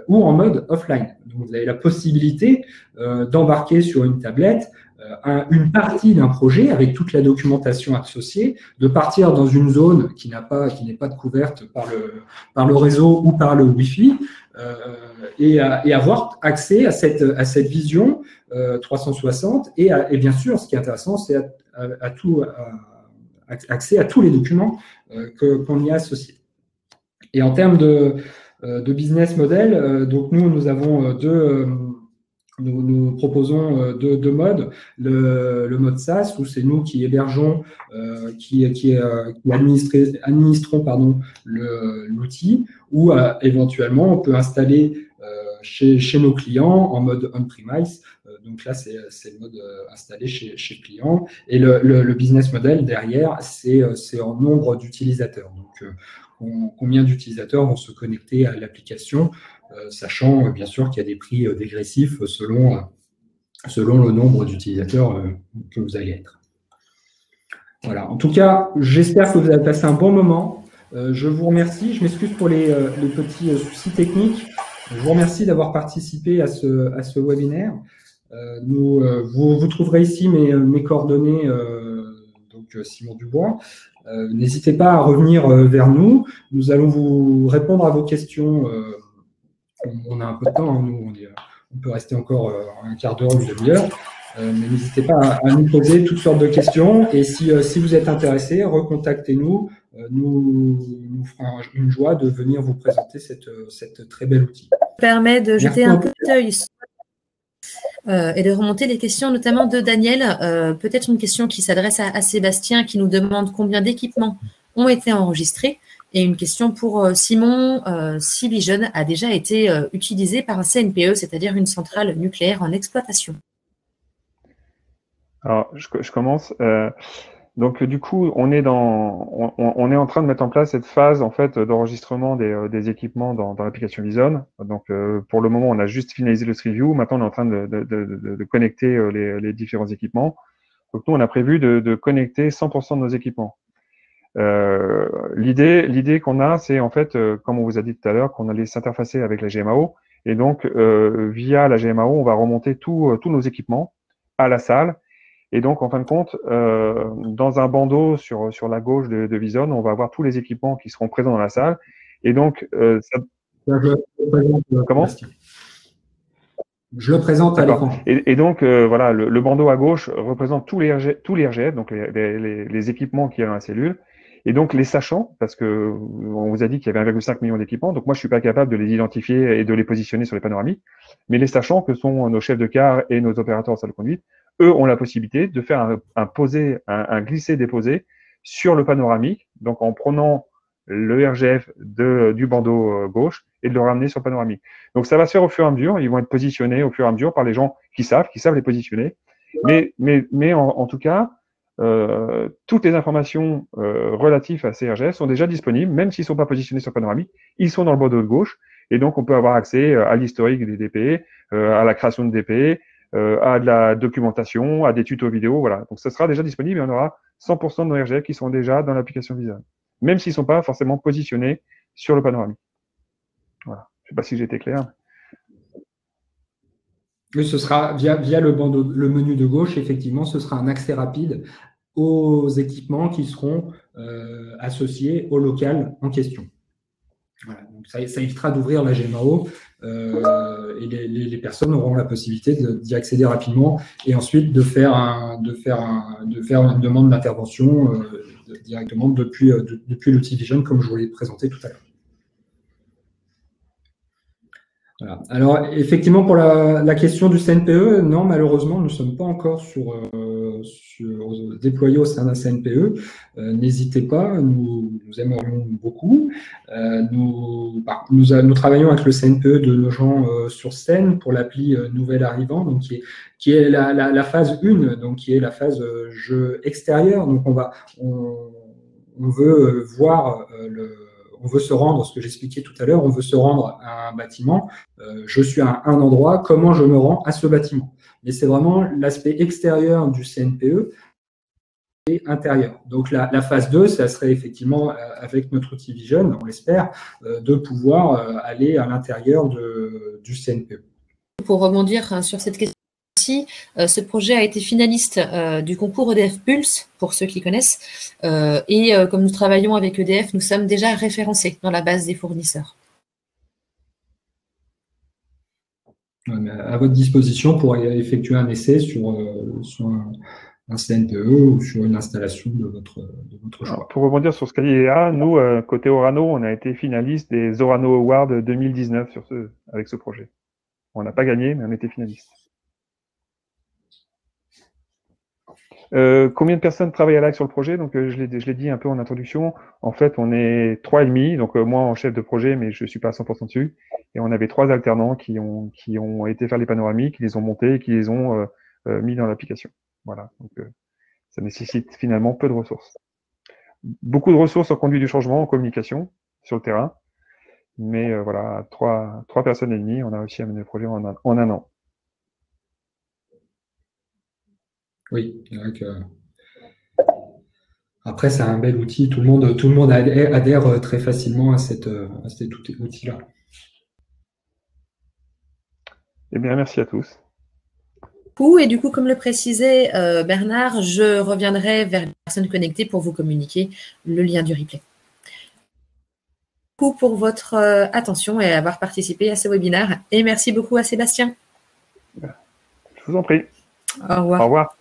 ou en mode offline. Donc, vous avez la possibilité d'embarquer sur une tablette une partie d'un projet avec toute la documentation associée, de partir dans une zone qui n'est pas couverte par le réseau ou par le Wi-Fi, et avoir accès à cette vision 360. Et bien sûr, ce qui est intéressant, c'est à accès à tous les documents qu'on y a associés. Et en termes de business model, donc nous avons nous proposons deux modes. Le mode SaaS, où c'est nous qui hébergeons, qui administrons l'outil, ou éventuellement on peut installer chez nos clients en mode on-premise. Donc là, c'est le mode installé chez le client. Et le business model derrière, c'est en nombre d'utilisateurs. Donc, combien d'utilisateurs vont se connecter à l'application, sachant bien sûr qu'il y a des prix dégressifs selon le nombre d'utilisateurs que vous allez être. Voilà. En tout cas, j'espère que vous avez passé un bon moment. Je vous remercie. Je m'excuse pour les petits soucis techniques. Je vous remercie d'avoir participé à ce webinaire. Vous trouverez ici mes coordonnées, donc Simon Dubois. N'hésitez pas à revenir vers nous. Nous allons vous répondre à vos questions. On a un peu de temps, hein, nous, on peut rester encore un quart d'heure, une demi-heure. Mais n'hésitez pas à nous poser toutes sortes de questions. Et si vous êtes intéressé, recontactez-nous. Nous ferons une joie de venir vous présenter cette très belle outil. Ça permet de jeter un coup d'œil et de remonter les questions, notamment de Daniel. Peut-être une question qui s'adresse à Sébastien, qui nous demande combien d'équipements ont été enregistrés. Et une question pour Simon, si Vision a déjà été utilisé par un CNPE, c'est-à-dire une centrale nucléaire en exploitation. Alors, je commence. Donc, du coup, on est en train de mettre en place cette phase en fait d'enregistrement des équipements dans l'application Vision. Donc, pour le moment, on a juste finalisé le street view. Maintenant, on est en train de connecter les différents équipements. Donc, nous, on a prévu de connecter 100% de nos équipements. L'idée qu'on a, c'est en fait, comme on vous a dit tout à l'heure, qu'on allait s'interfacer avec la GMAO. Et donc, via la GMAO, on va remonter tous nos équipements à la salle. Et donc, en fin de compte, dans un bandeau sur la gauche de Vision, on va avoir tous les équipements qui seront présents dans la salle. Et donc, comment ? Je le présente à l'écran. Et donc, voilà, le bandeau à gauche représente tous les RGF, donc les équipements qu'il y a dans la cellule. Et donc, les sachants, parce que on vous a dit qu'il y avait 1,5 million d'équipements, donc moi, je suis pas capable de les identifier et de les positionner sur les panoramiques. Mais les sachants, que sont nos chefs de car et nos opérateurs en salle de conduite, eux ont la possibilité de faire un glisser-déposer sur le panoramique, donc en prenant le RGF du bandeau gauche et de le ramener sur le panoramique. Donc, ça va se faire au fur et à mesure. Ils vont être positionnés au fur et à mesure par les gens qui savent les positionner. Mais en tout cas, toutes les informations relatives à ces RGF sont déjà disponibles, même s'ils ne sont pas positionnés sur le panoramique. Ils sont dans le bandeau de gauche et donc on peut avoir accès à l'historique des DPE, à la création de DPE, à de la documentation, à des tutos vidéo, voilà. Donc, ça sera déjà disponible et on aura 100% de nos RGF qui sont déjà dans l'application Vision, même s'ils ne sont pas forcément positionnés sur le panoramique. Voilà. Je ne sais pas si j'ai été clair. Oui, ce sera via le menu de gauche, effectivement, ce sera un accès rapide aux équipements qui seront associés au local en question. Voilà, donc ça évitera d'ouvrir la GMAO et les personnes auront la possibilité d'y accéder rapidement et ensuite de faire une demande d'intervention directement depuis l'outil Vision, comme je vous l'ai présenté tout à l'heure. Voilà. Alors, effectivement, pour la question du CNPE, non, malheureusement, nous ne sommes pas encore déployés au sein d'un CNPE. N'hésitez pas, nous aimerions beaucoup. Nous travaillons avec le CNPE de Nogent sur Seine pour l'appli Nouvelle Arrivant, donc qui est la phase 1, donc qui est la phase jeu extérieur. Donc, on veut voir on veut se rendre, ce que j'expliquais tout à l'heure, on veut se rendre à un bâtiment, je suis à un endroit, comment je me rends à ce bâtiment. Mais c'est vraiment l'aspect extérieur du CNPE et intérieur. Donc la phase 2, ça serait effectivement, avec notre outil Vision, on l'espère, de pouvoir aller à l'intérieur du CNPE. Pour rebondir sur cette question, ce projet a été finaliste du concours EDF Pulse, pour ceux qui connaissent, et comme nous travaillons avec EDF, nous sommes déjà référencés dans la base des fournisseurs. À votre disposition pour effectuer un essai sur CNPE ou sur une installation de votre choix. Alors, pour rebondir sur ce qu'a dit Léa, nous, côté Orano, on a été finaliste des Orano Awards 2019 avec ce projet. On n'a pas gagné, mais on était finaliste. Combien de personnes travaillent à l'AC sur le projet? Donc, je l'ai dit un peu en introduction. En fait, on est 3,5, donc moi en chef de projet, mais je suis pas à 100% dessus. Et on avait 3 alternants qui ont été faire les panoramiques, qui les ont montés et qui les ont mis dans l'application. Voilà. Donc, ça nécessite finalement peu de ressources. Beaucoup de ressources en conduite du changement, en communication sur le terrain. Mais voilà, 3 personnes et demie, on a réussi à mener le projet en un an. Oui, c'est vrai que... Après, c'est un bel outil. Tout le monde adhère très facilement à cet outil-là. Eh bien, merci à tous. Et du coup, comme le précisait Bernard, je reviendrai vers les personnes connectées pour vous communiquer le lien du replay. Merci pour votre attention et avoir participé à ce webinaire. Et merci beaucoup à Sébastien. Je vous en prie. Au revoir. Au revoir.